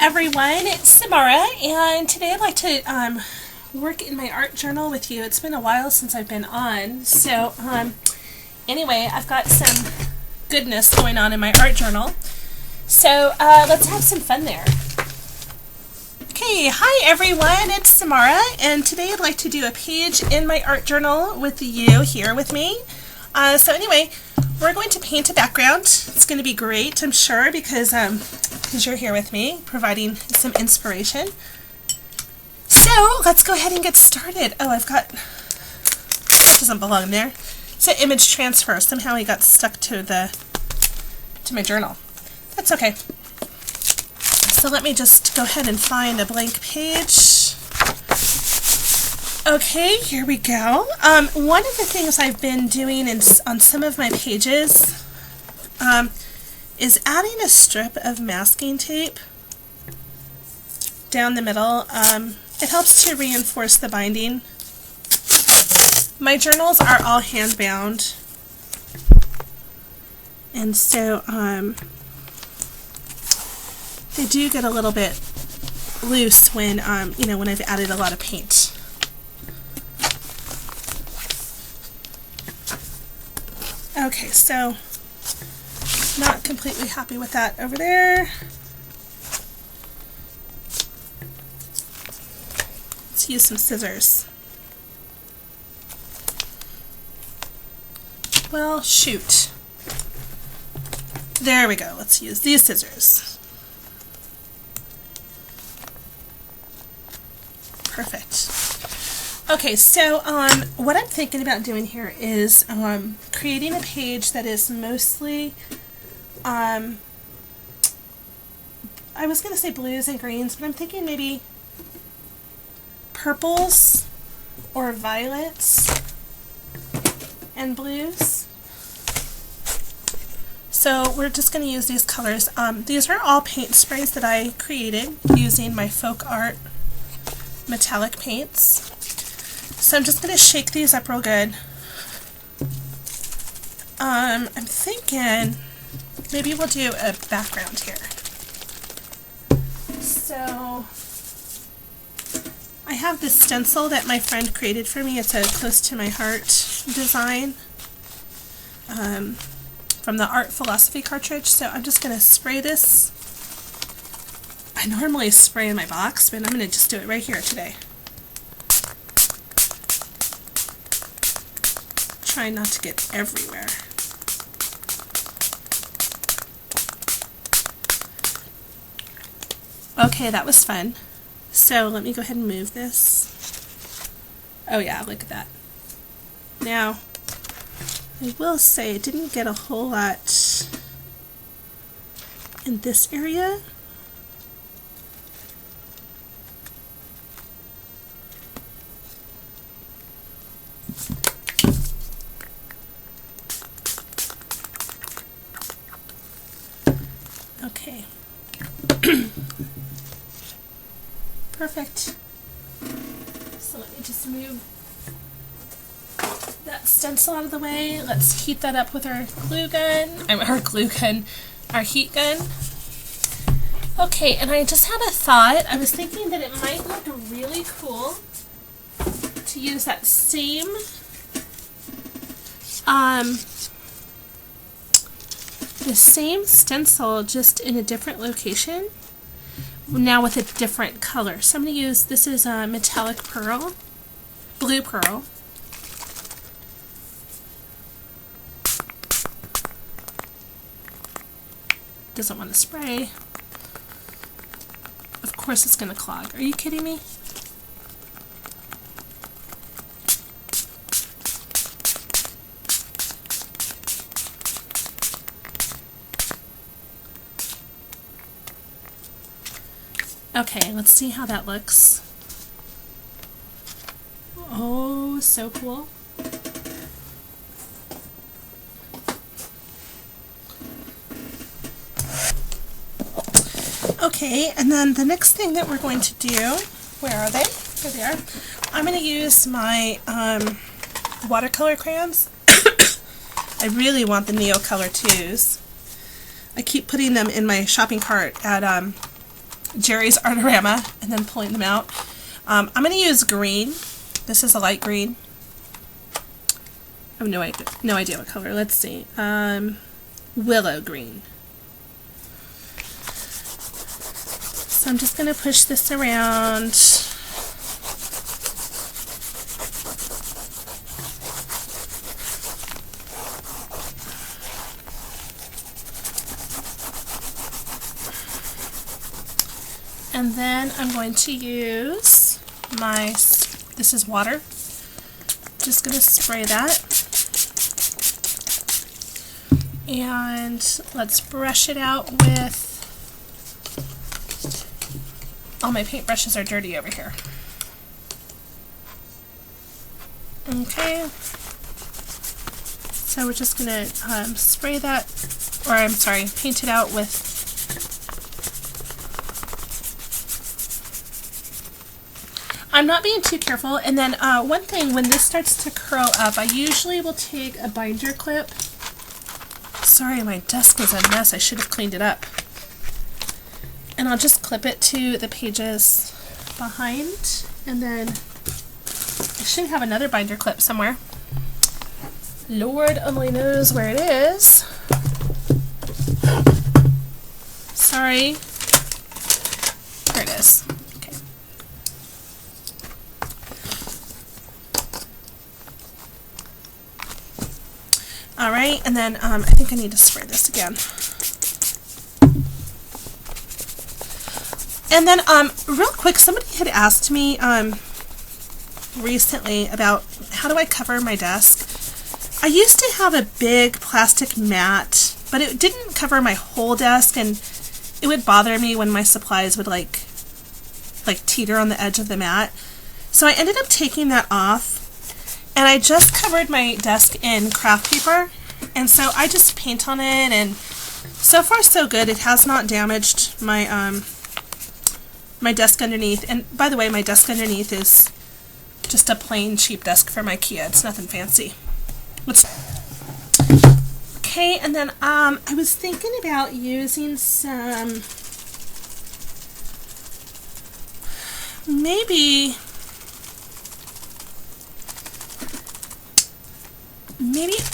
everyone, it's Samara, and today I'd like to work in my art journal with you. It's been a while since I've been on, so anyway, I've got some goodness going on in my art journal, so let's have some fun there. Okay, hi everyone, it's Samara, and today I'd like to do a page in my art journal with you here with me. So anyway, we're going to paint a background. It's going to be great, I'm sure, because you're here with me, providing some inspiration. So let's go ahead and get started. Oh, I've got, doesn't belong there. It's an image transfer. Somehow it got stuck to my journal. That's okay. So let me just go ahead and find a blank page. Okay, here we go. One of the things I've been doing on some of my pages is adding a strip of masking tape down the middle. It helps to reinforce the binding. My journals are all hand bound, and so they do get a little bit loose when when I've added a lot of paint. Okay, so not completely happy with that over there. Let's use some scissors. Well, shoot. There we go. Let's use these scissors. Perfect. Okay, so what I'm thinking about doing here is creating a page that is mostly, I was going to say blues and greens, but I'm thinking maybe purples or violets and blues. So we're just going to use these colors. These are all paint sprays that I created using my Folk Art metallic paints. So I'm just going to shake these up real good. I'm thinking maybe we'll do a background here. So I have this stencil that my friend created for me. It's a Close to My Heart design from the Art Philosophy cartridge. So I'm just going to spray this. I normally spray in my box, but I'm going to just do it right here today. Try not to get everywhere. Okay, that was fun. So let me go ahead and move this. Oh yeah, look at that. Now, I will say it didn't get a whole lot in this area. Okay. Perfect. So let me just move that stencil out of the way. Let's heat that up with our glue gun. Our heat gun. Okay, and I just had a thought. I was thinking that it might look really cool to use that same the same stencil, just in a different location, now with a different color. So I'm going to use, this is a metallic pearl, blue pearl. Doesn't want to spray. Of course it's going to clog. Are you kidding me? Okay, let's see how that looks. Oh, so cool. Okay, and then the next thing that we're going to do, where are they? Here they are. I'm going to use my watercolor crayons. I really want the Neocolor 2s. I keep putting them in my shopping cart at Jerry's Artorama and then pulling them out. I'm going to use green. This is a light green. I have no idea what color. Let's see. Willow green. So I'm just going to push this around. And then I'm going to use this is water. Just going to spray that. And let's brush it out with, all my paintbrushes are dirty over here. Okay. So we're just going to spray that, or I'm sorry, paint it out with I'm not being too careful. And then one thing, when this starts to curl up, I usually will take a binder clip. Sorry, my desk is a mess. I should have cleaned it up. And I'll just clip it to the pages behind. And then I should have another binder clip somewhere. Lord only knows where it is. Sorry. Here it is. Alright, and then I think I need to spray this again. And then real quick, somebody had asked me recently about how do I cover my desk. I used to have a big plastic mat, but it didn't cover my whole desk, and it would bother me when my supplies would like teeter on the edge of the mat. So I ended up taking that off. And I just covered my desk in craft paper, and so I just paint on it, and so far so good. It has not damaged my my desk underneath. And by the way, my desk underneath is just a plain cheap desk from IKEA. It's nothing fancy. Okay, and then I was thinking about using some maybe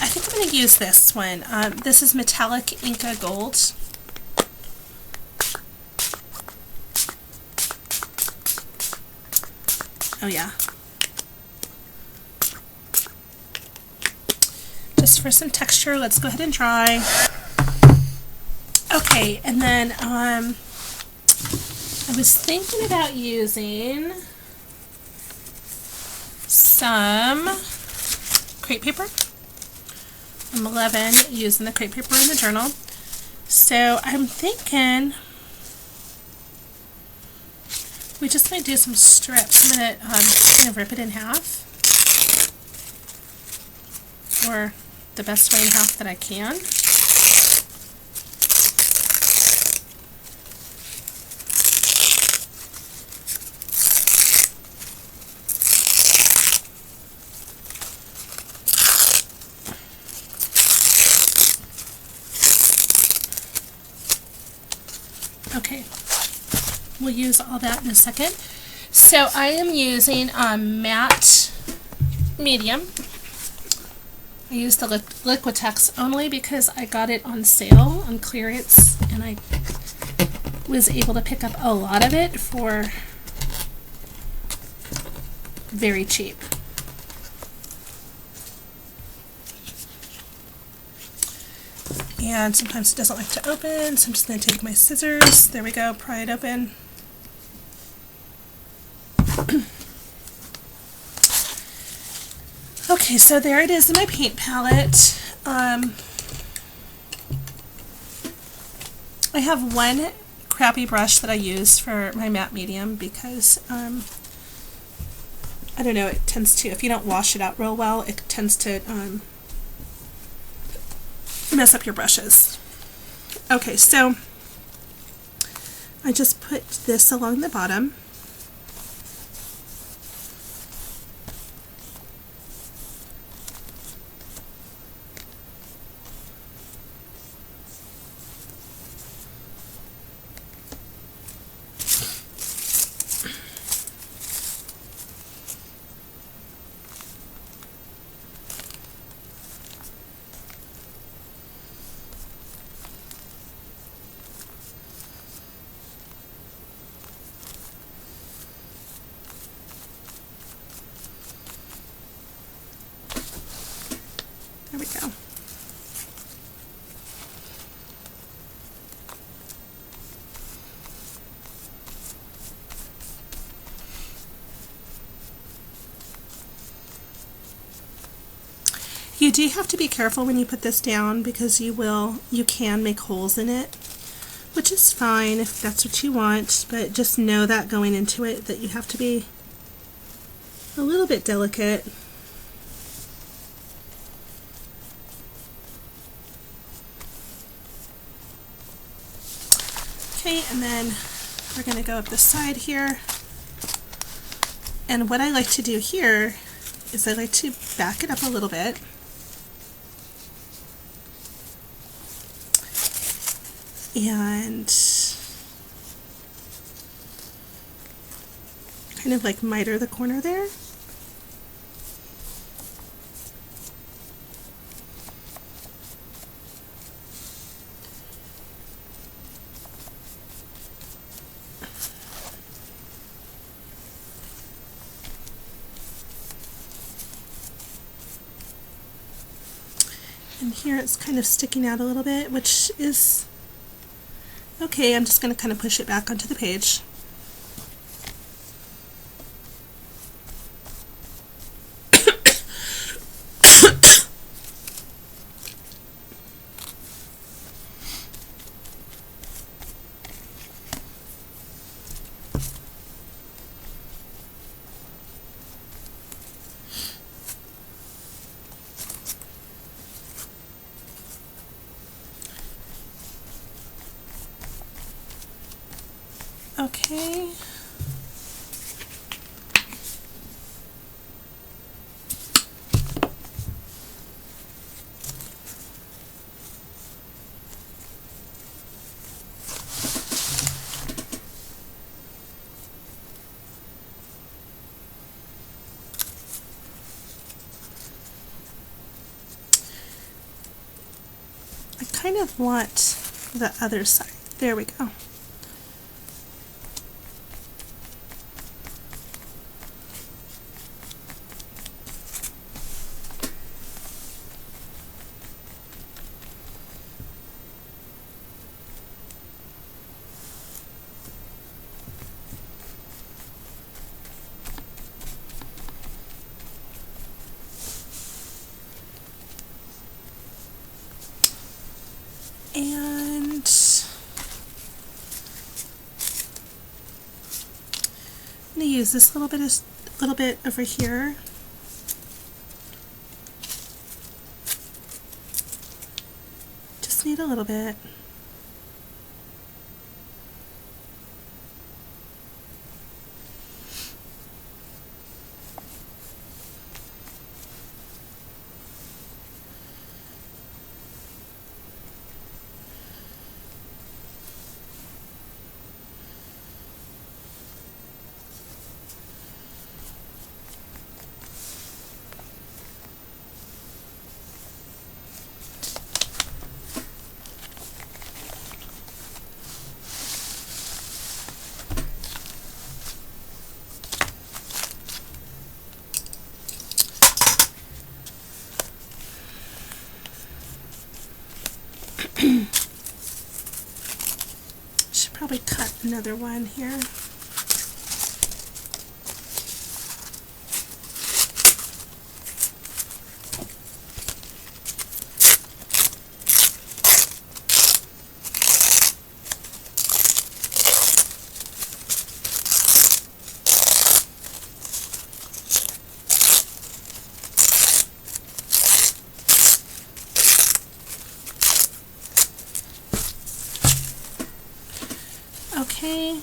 I think I'm going to use this one. This is Metallic Inca Gold. Oh yeah. Just for some texture, let's go ahead and try. Okay, and then I was thinking about using some crepe paper. I'm 11 using the crepe paper in the journal. So I'm thinking we just might do some strips. I'm going to kind of rip it in half, or the best way in half that I can. Okay, we'll use all that in a second. So I am using matte medium. I used the Liquitex only because I got it on sale on clearance, and I was able to pick up a lot of it for very cheap. And sometimes it doesn't like to open, so I'm just going to take my scissors. There we go, pry it open. Okay, so there it is in my paint palette. I have one crappy brush that I use for my matte medium because, I don't know, it tends to, if you don't wash it out real well, it tends to mess up your brushes. Okay, so I just put this along the bottom. There we go. You do have to be careful when you put this down because you can make holes in it, which is fine if that's what you want, but just know that going into it that you have to be a little bit delicate. Okay, and then we're going to go up the side here. And what I like to do here is I like to back it up a little bit. And kind of like miter the corner there. And here it's kind of sticking out a little bit, which is okay. I'm just going to kind of push it back onto the page. Okay. I kind of want the other side. There we go. And I'm going to use this little bit over here. Just need a little bit. Should probably cut another one here. Okay.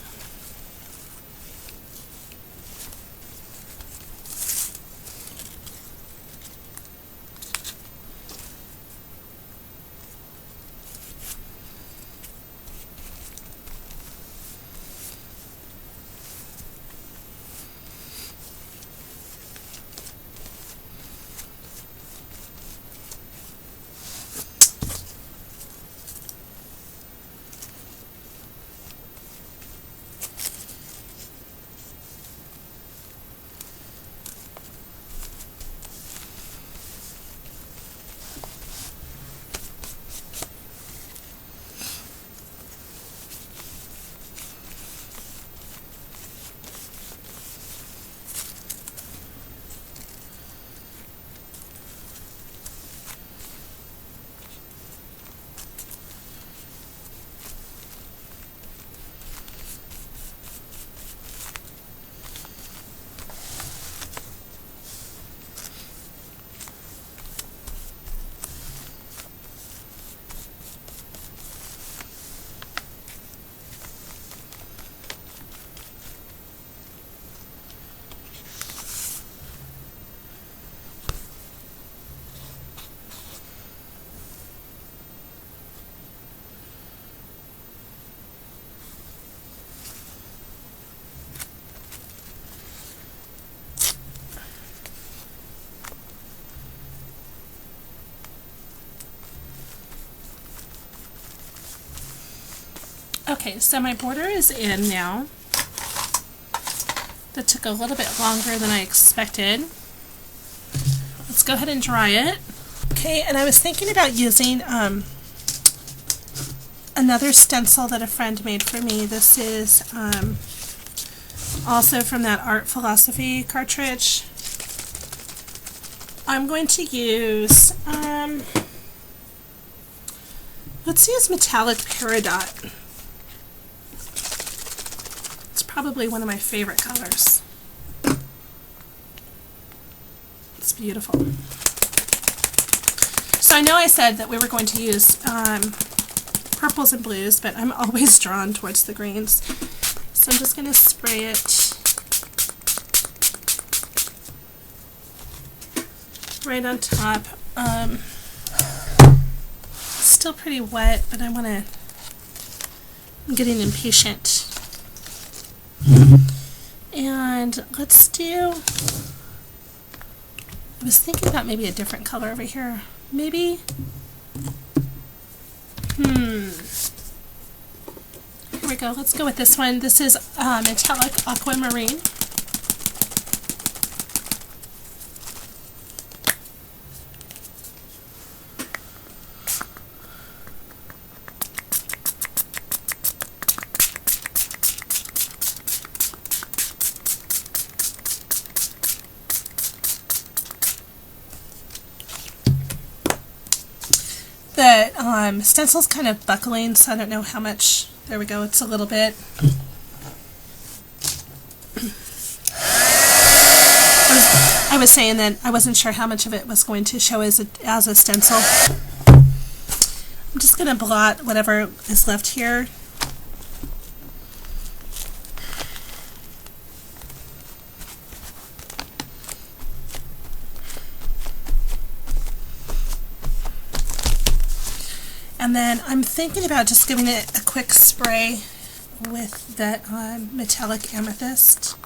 Okay, so my border is in now. That took a little bit longer than I expected. Let's go ahead and dry it. Okay, and I was thinking about using another stencil that a friend made for me. This is also from that Art Philosophy cartridge. I'm going to use, let's use Metallic Peridot. It's probably one of my favorite colors. It's beautiful. So I know I said that we were going to use purples and blues, but I'm always drawn towards the greens. So I'm just going to spray it right on top. It's still pretty wet, but I'm getting impatient. And let's do, I was thinking about maybe a different color over here. Maybe, here we go. Let's go with this one. This is Metallic Aquamarine. The stencil's kind of buckling, so I don't know how much. There we go, it's a little bit. I was saying that I wasn't sure how much of it was going to show as a stencil. I'm just going to blot whatever is left here. And then I'm thinking about just giving it a quick spray with that metallic amethyst.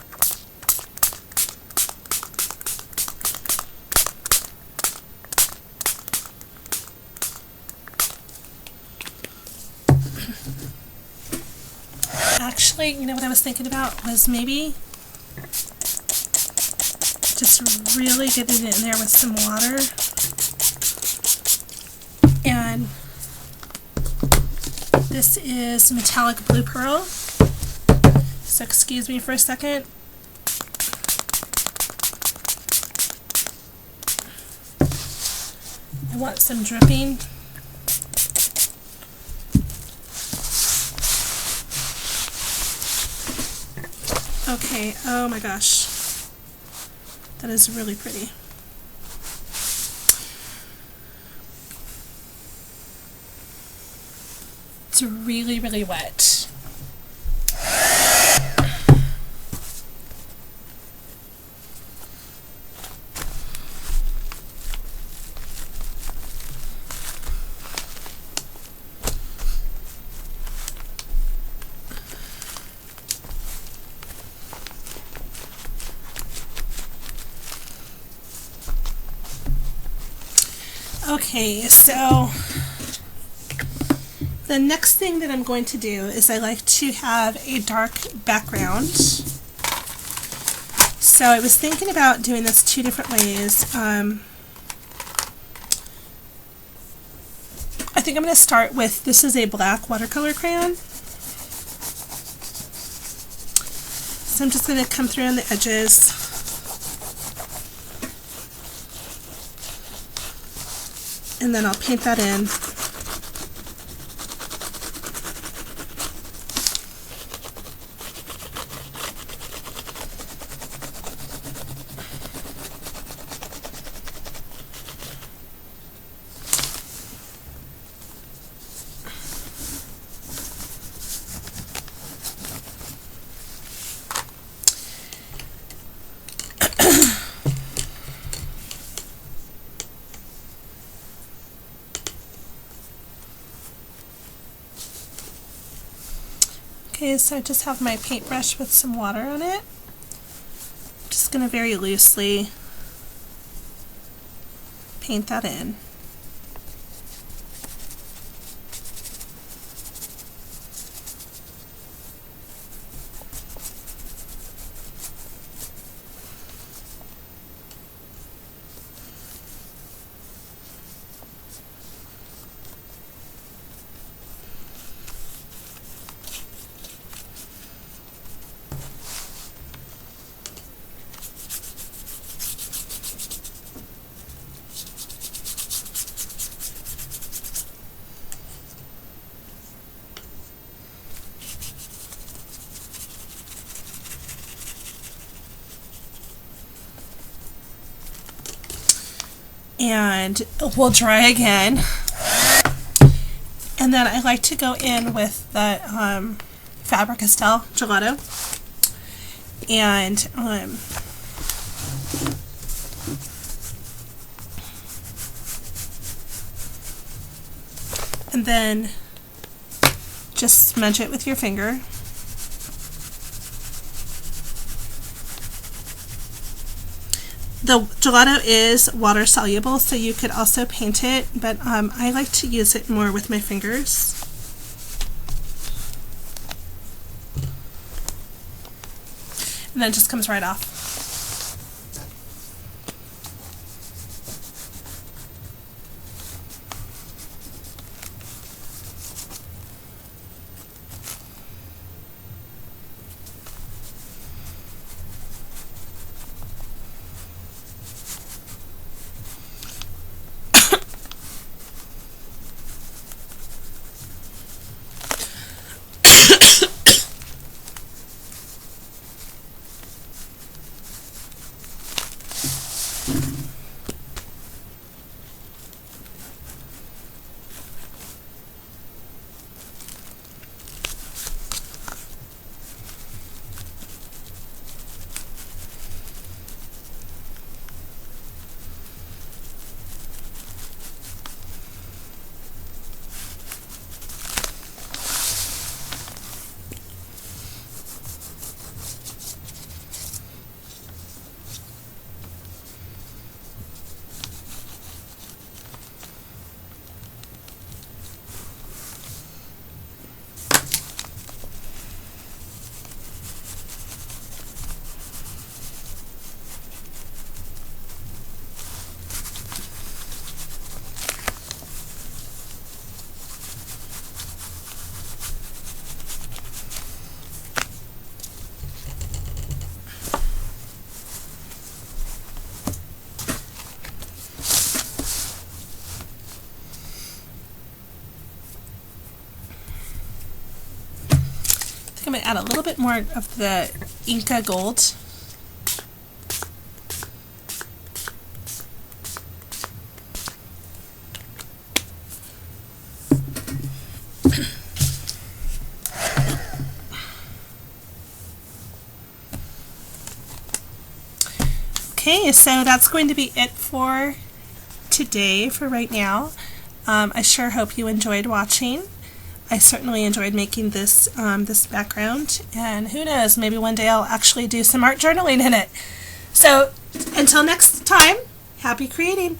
Actually, you know what I was thinking about was maybe just really getting it in there with some water. And this is Metallic Blue Pearl, so excuse me for a second. I want some dripping. Okay, oh my gosh, that is really pretty. It's really, really wet. Okay, so the next thing that I'm going to do is I like to have a dark background. So I was thinking about doing this two different ways. I think I'm going to start with, this is a black watercolor crayon. So I'm just going to come through on the edges. And then I'll paint that in. Okay, so I just have my paintbrush with some water on it. Just going to very loosely paint that in. and will dry again. And then I like to go in with the Faber-Castell gelato, and then just smudge it with your finger. The gelato is water soluble, so you could also paint it, but I like to use it more with my fingers. And then it just comes right off. I'm going to add a little bit more of the Inca Gold. Okay, so that's going to be it for today, for right now. I sure hope you enjoyed watching. I certainly enjoyed making this this background, and who knows, maybe one day I'll actually do some art journaling in it. So until next time, happy creating!